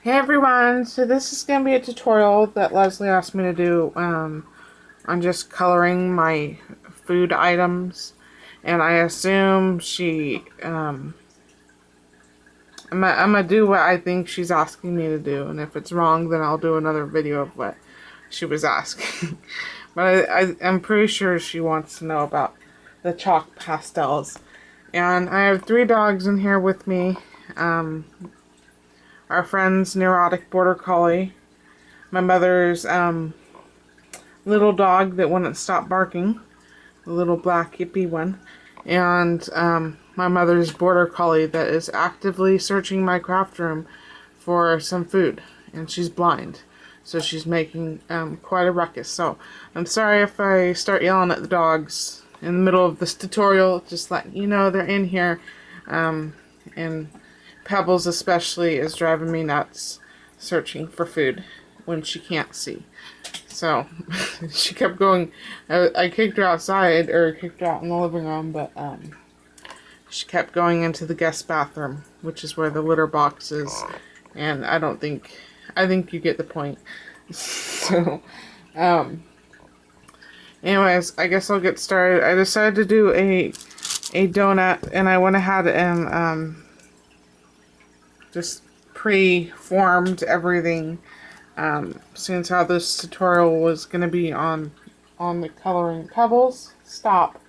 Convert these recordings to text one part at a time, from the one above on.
Hey everyone, so this is going to be a tutorial that Leslie asked me to do on just coloring my food items, and I assume I'm gonna do what I think she's asking me to do, and if it's wrong then I'll do another video of what she was asking. But I'm pretty sure she wants to know about the chalk pastels. And I have 3 dogs in here with me. Our friend's neurotic border collie, my mother's little dog that wouldn't stop barking, the little black yippy one, and my mother's border collie that is actively searching my craft room for some food, and she's blind, so she's making quite a ruckus. So I'm sorry if I start yelling at the dogs in the middle of this tutorial, just letting you know they're in here, and Pebbles especially is driving me nuts searching for food when she can't see. So she kept going. I kicked her outside, or kicked her out in the living room, but she kept going into the guest bathroom, which is where the litter box is. And I think you get the point. So, anyways, I guess I'll get started. I decided to do a donut, and I went ahead and just pre-formed everything. Since how this tutorial was going to be on the coloring. Pebbles, stop.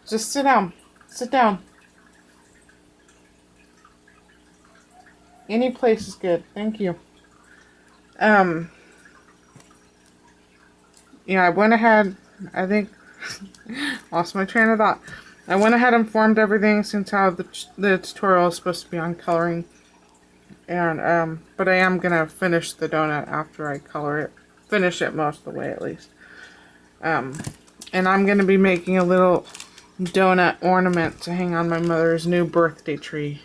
Just sit down. Sit down. Any place is good. Thank you. Yeah, I went ahead, I think, lost my train of thought. I went ahead and formed everything since how the tutorial is supposed to be on coloring. And, but I am gonna finish the donut after I color it. Finish it most of the way, at least. And I'm gonna be making a little donut ornament to hang on my mother's new birthday tree.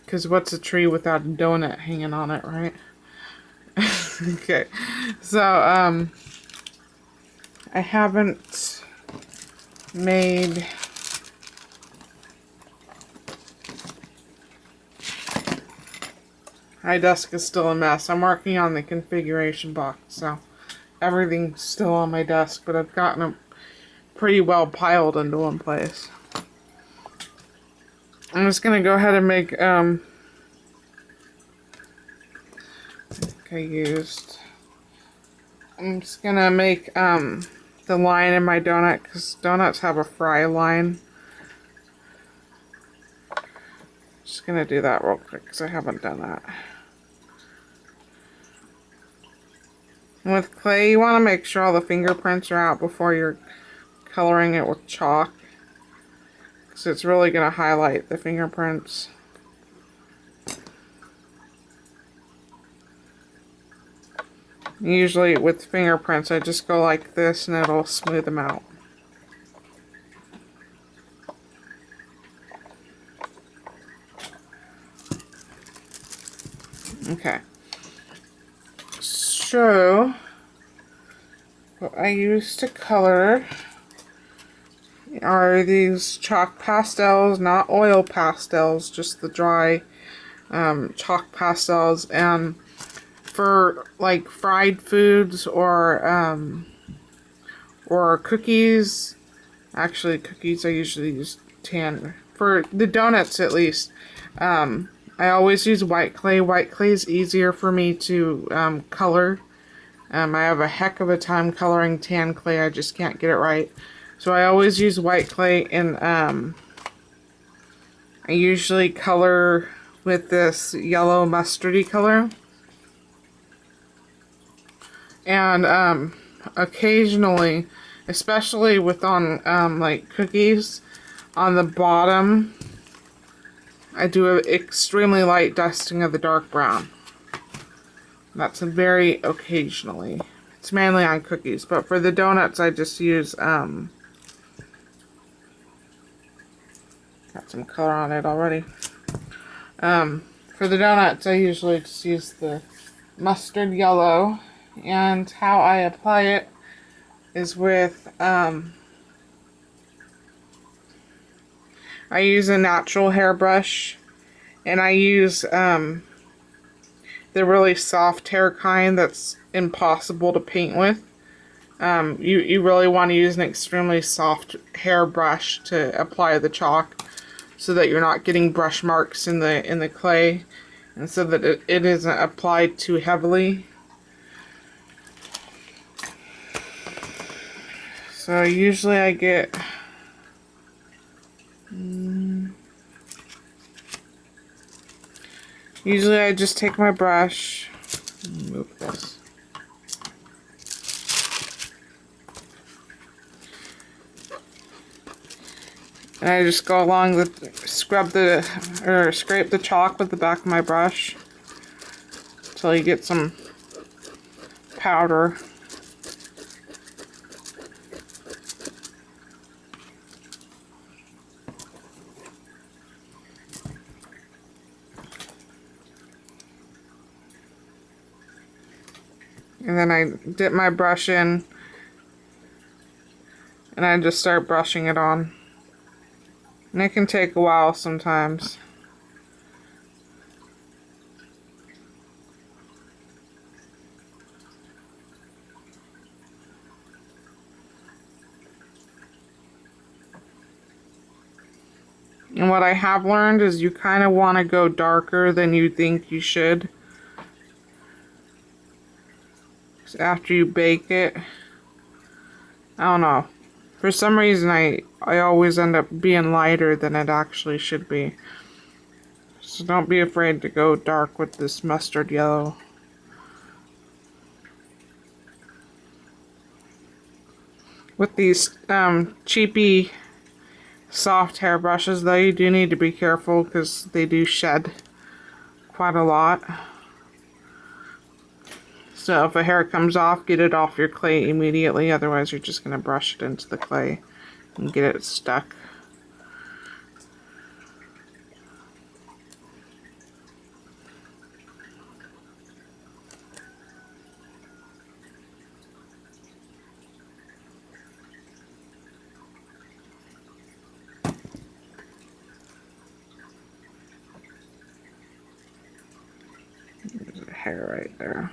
Because what's a tree without a donut hanging on it, right? Okay. So, I haven't made... My desk is still a mess. I'm working on the configuration box, so everything's still on my desk, but I've gotten it pretty well piled into one place. I'm just gonna go ahead and make, I I'm just gonna make, the line in my donut, because donuts have a fry line. Just gonna do that real quick, because I haven't done that. And with clay, you want to make sure all the fingerprints are out before you're coloring it with chalk, because it's really going to highlight the fingerprints. Usually with fingerprints, I just go like this and it'll smooth them out. Okay. So, what I use to color are these chalk pastels, not oil pastels, just the dry chalk pastels. And for like fried foods or cookies, actually cookies I usually use tan. For the donuts at least, I always use white clay. White clay is easier for me to color. I have a heck of a time coloring tan clay. I just can't get it right. So I always use white clay, and I usually color with this yellow mustardy color. And occasionally, especially with like cookies, on the bottom, I do an extremely light dusting of the dark brown. That's very occasionally. It's mainly on cookies, but for the donuts I just use, got some color on it already. For the donuts I usually just use the mustard yellow, and how I apply it is with, I use a natural hairbrush, and I use, the really soft hair kind that's impossible to paint with. You really want to use an extremely soft hair brush to apply the chalk so that you're not getting brush marks in the clay, and so that it isn't applied too heavily. So usually I get usually I just take my brush, move this, and I just go along the, scrape the chalk with the back of my brush until you get some powder. And then I dip my brush in and I just start brushing it on. And it can take a while sometimes. And what I have learned is you kind of want to go darker than you think you should. After you bake it. I don't know. For some reason I always end up being lighter than it actually should be. So don't be afraid to go dark with this mustard yellow. With these cheapy soft hair brushes though, you do need to be careful because they do shed quite a lot. So if a hair comes off, get it off your clay immediately, otherwise you're just going to brush it into the clay and get it stuck. There's a hair right there.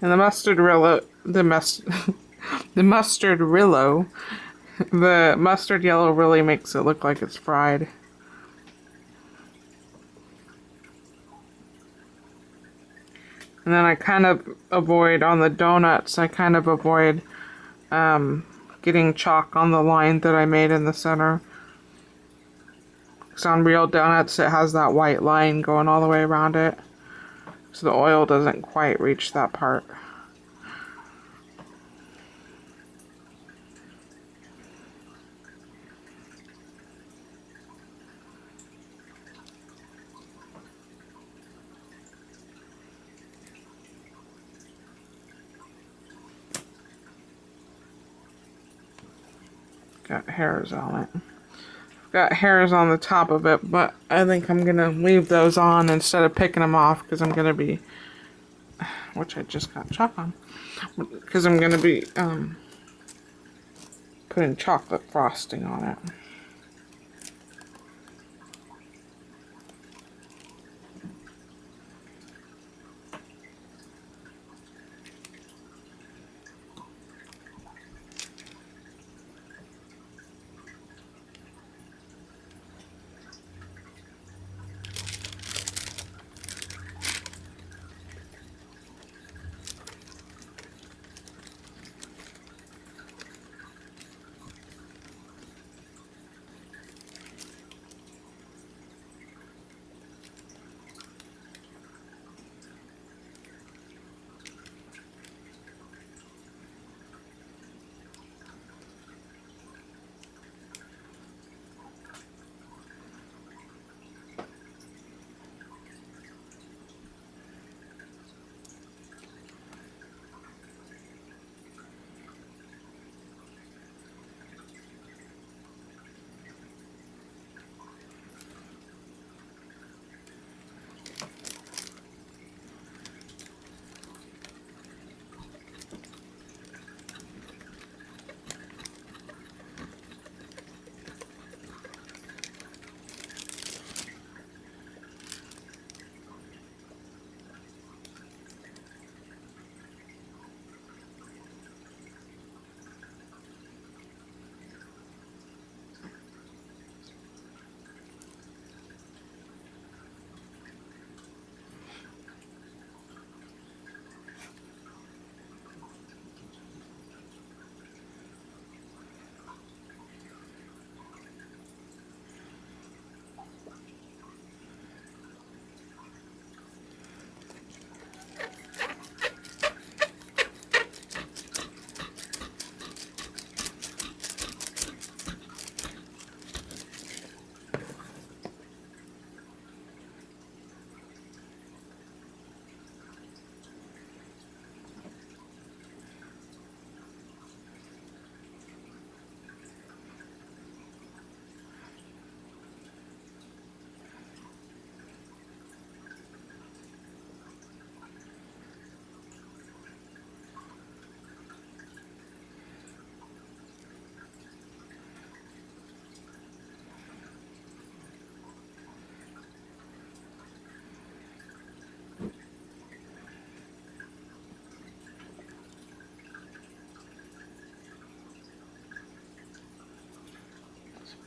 And the mustard yellow, the mustard yellow really makes it look like it's fried. And then I kind of avoid, on the donuts, I kind of avoid getting chalk on the line that I made in the center. Because on real donuts it has that white line going all the way around it. So the oil doesn't quite reach that part. Got hairs on it. Got hairs on the top of it, but I think I'm gonna leave those on instead of picking them off because I'm gonna be, which I just got chalk on, because I'm gonna be putting chocolate frosting on it.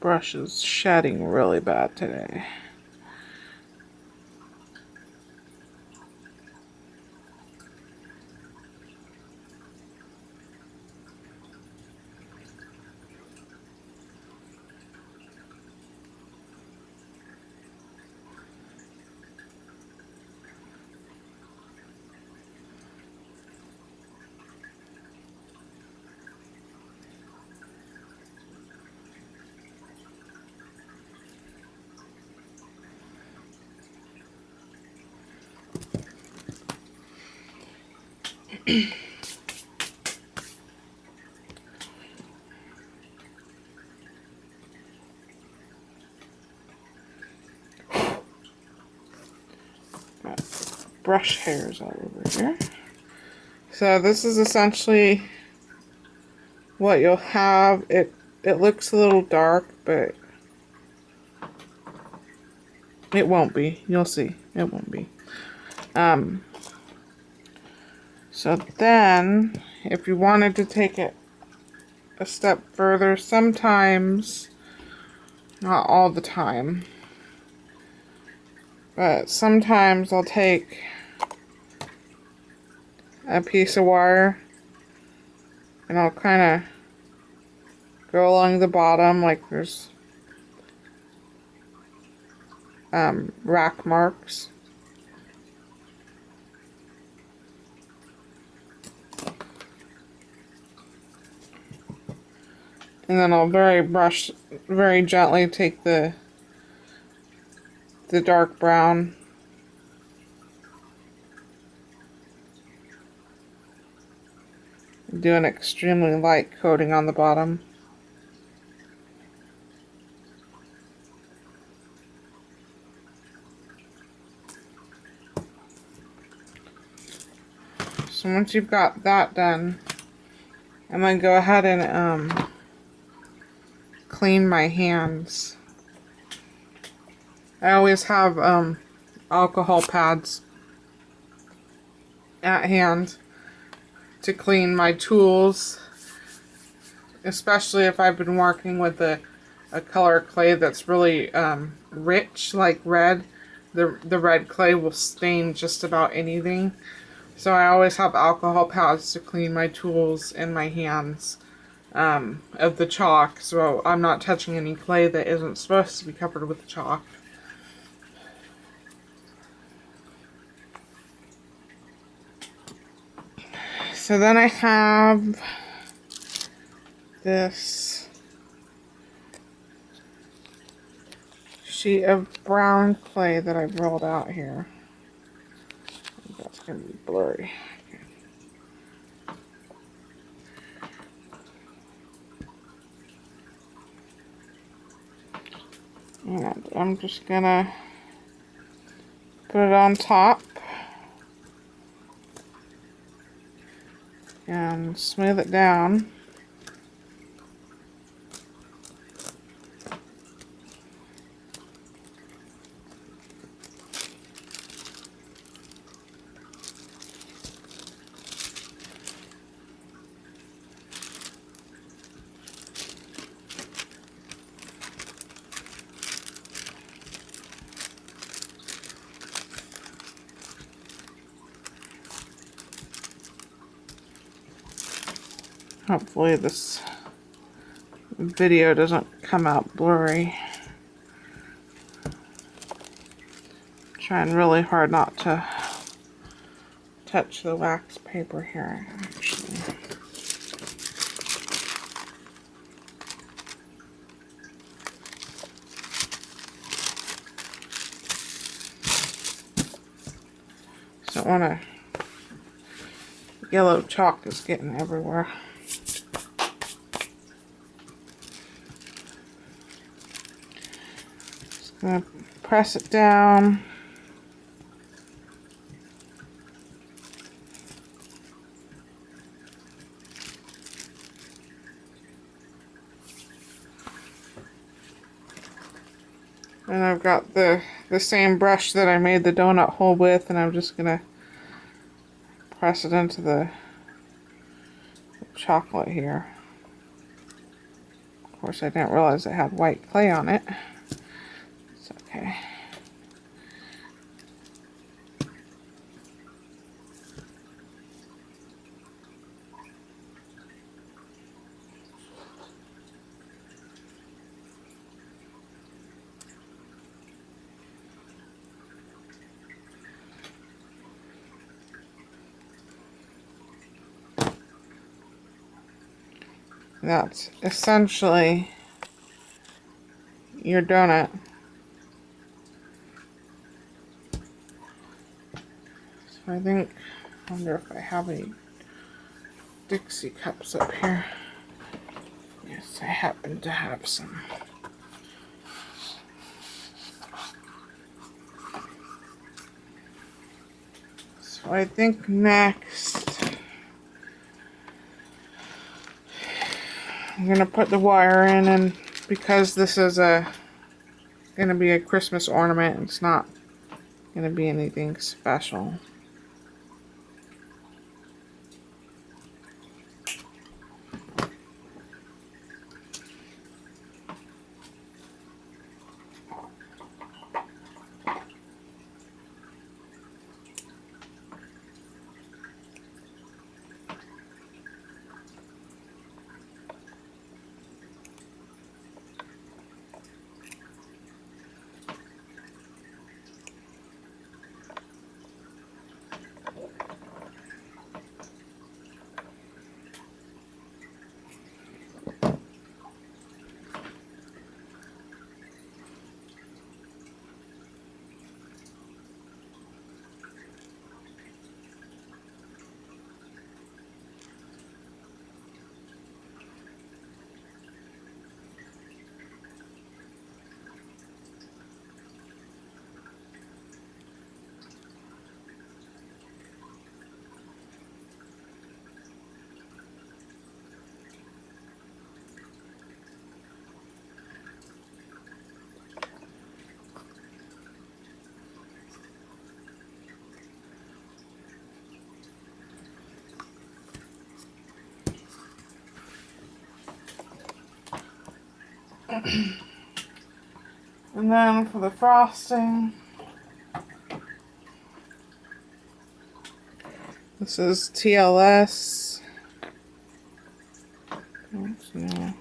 brush is shedding really bad today. Got brush hairs all over here. So this is essentially what you'll have. It looks a little dark, but it won't be. You'll see. It won't be. So then, if you wanted to take it a step further, sometimes, not all the time, but sometimes I'll take a piece of wire and I'll kind of go along the bottom like there's rack marks. And then I'll very gently take the dark brown and do an extremely light coating on the bottom. So once you've got that done, I'm going to go ahead and clean my hands. I always have alcohol pads at hand to clean my tools, especially if I've been working with a color clay that's really rich, like red. The red clay will stain just about anything. So I always have alcohol pads to clean my tools and my hands of the chalk, so I'm not touching any clay that isn't supposed to be covered with chalk. So then I have this sheet of brown clay that I've rolled out here. That's going to be blurry. And I'm just going to put it on top and smooth it down. Hopefully this video doesn't come out blurry. Trying really hard not to touch the wax paper here, actually. So I want to, yellow chalk is getting everywhere. Just gonna press it down. And I've got the same brush that I made the donut hole with, and I'm just gonna press it into the chocolate here. course, I didn't realize it had white clay on it. It's okay. That's essentially your donut. So I wonder if I have any Dixie cups up here. Yes, I happen to have some. So I think next I'm gonna put the wire in, and because this is gonna be a Christmas ornament, it's not gonna be anything special. And then for the frosting, this is TLS. Oops, no.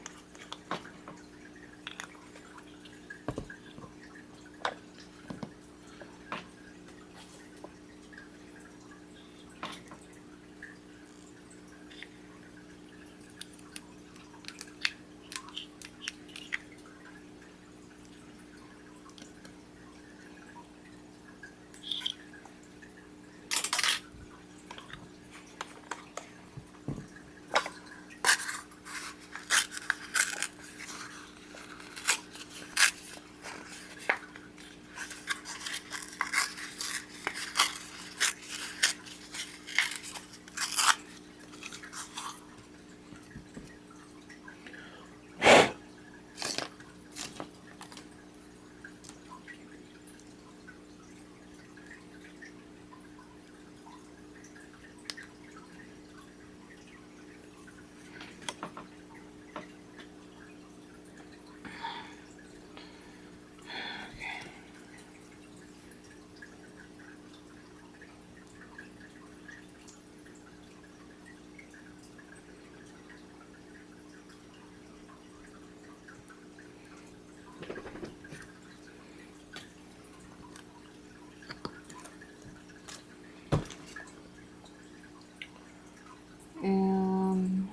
And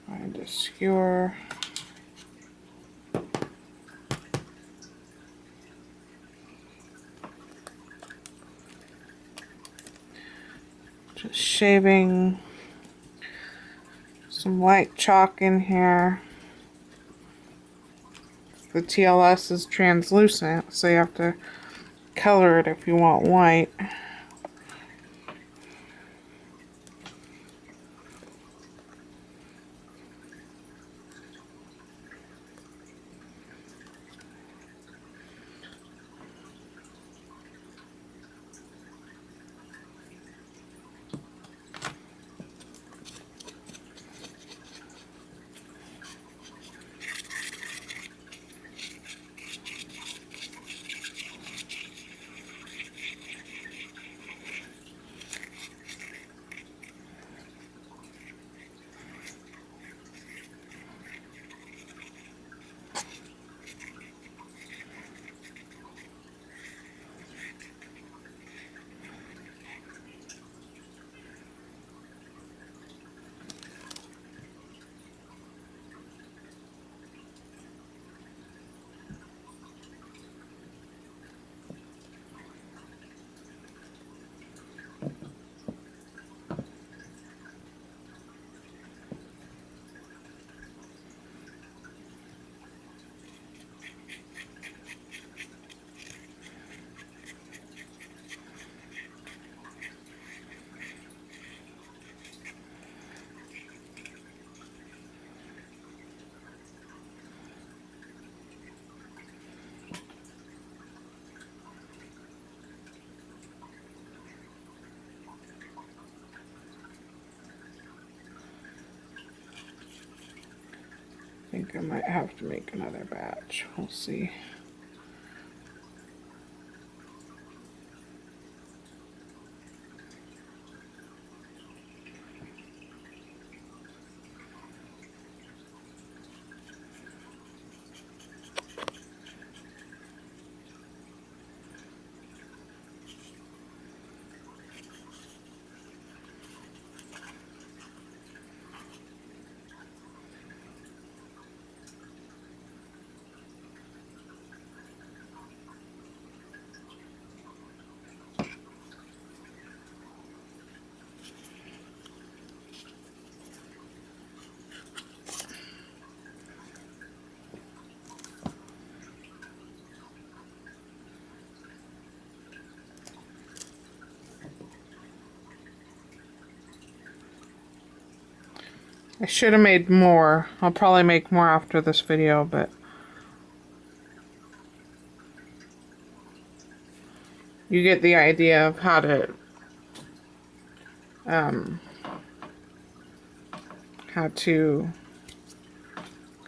find a skewer. Just shaving some white chalk in here. The TLS is translucent, so you have to color it if you want white. think I might have to make another batch. We'll see. I should have made more. I'll probably make more after this video, but you get the idea of how to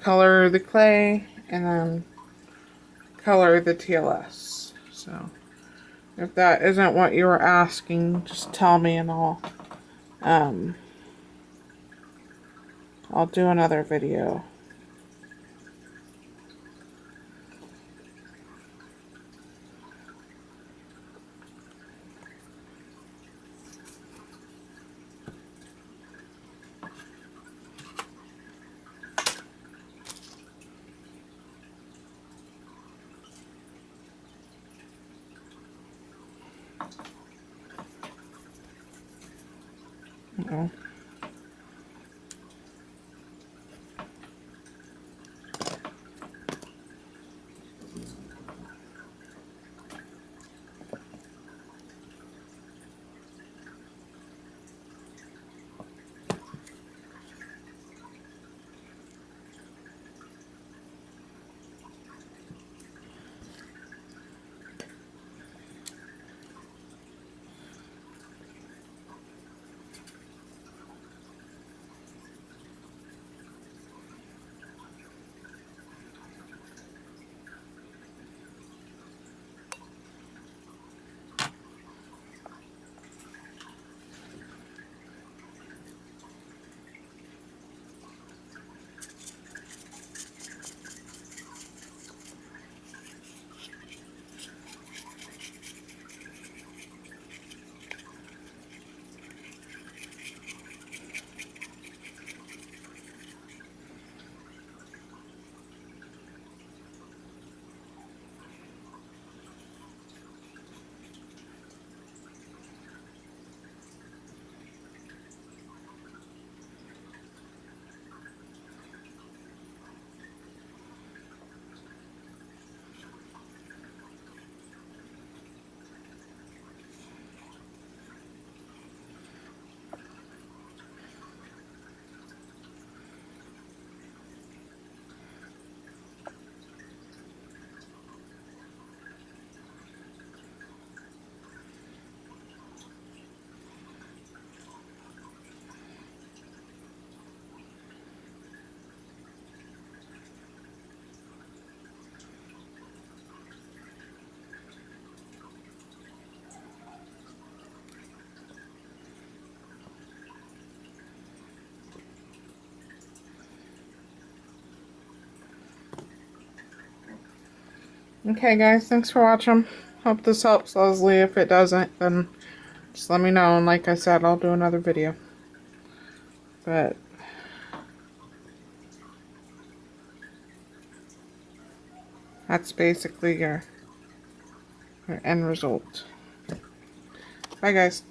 color the clay and then color the TLS. So if that isn't what you were asking, just tell me and I'll do another video. Uh-oh. Okay guys, thanks for watching. Hope this helps Leslie. If it doesn't, then just let me know, and like I said, I'll do another video. But that's basically your end result. Bye guys.